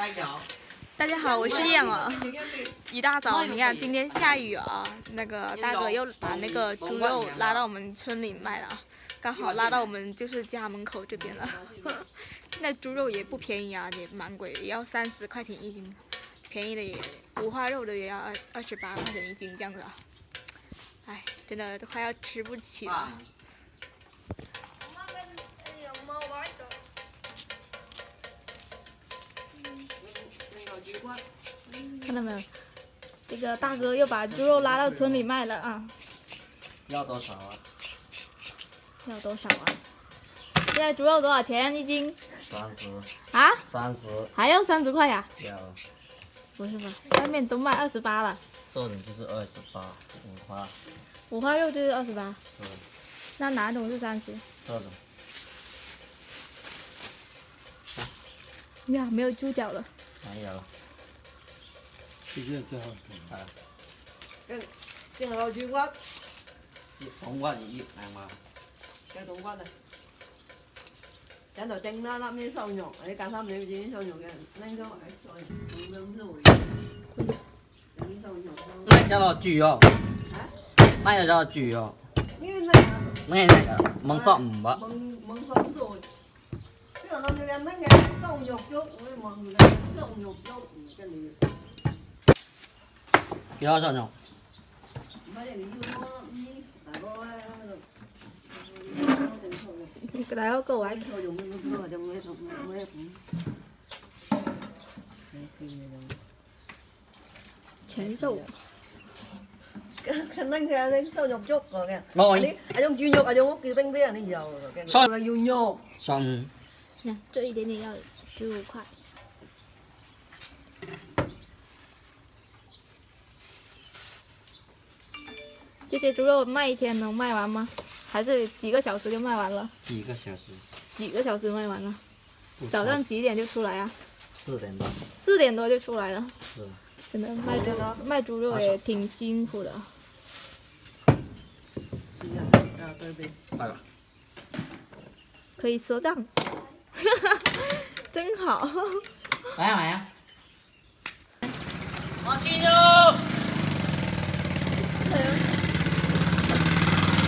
加油！大家好，我是燕儿。一大早，你看今天下雨啊，那个大哥又把那个猪肉拉到我们村里卖了，刚好拉到我们就是家门口这边了。现在猪肉也不便宜啊，也蛮贵的，也要30块钱一斤，便宜的也五花肉的也要28块钱一斤这样子啊。哎，真的都快要吃不起了。看到没有？这个大哥又把猪肉拉到村里卖了啊！要多少啊？要多少啊？现在猪肉多少钱一斤30。啊30。还要30块呀？要。不是吧？外面都卖28了。这种就是28，五花肉就是28。是。那哪种是30？这种。呀，没有猪脚了。没有。这个最好吃。啊。cái nào chưa quá không quá gì ăn mà cái không quá này cái đầu chân nó mới sâu nhọn để càng thăm để gì sâu nhọn cái nên cho phải sôi không rồi này cho nó chửi không này là cho chửi không như này này này măng phộng bả măng phộng rồi cái là nó như ăn nó nghe sâu nhọn chút mọi người sâu nhọn chút cái này cho sao nhỉ cái đó cô ấy全瘦khả năng ra đấy sao nhọc chút rồi kìa rồi ở trong chuyên nhục ở trong ốc kia bên kia này giàu rồi cái sao là yêu nhục xong 那这一点点要15块。这些猪肉卖一天能卖完吗？还是几个小时就卖完了？几个小时？几个小时卖完了？早上几点就出来啊4点多。4点多就出来了。是。真的卖猪肉也挺辛苦的。快了。可以赊账，真好。来呀来呀！往进肉。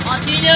往进肉。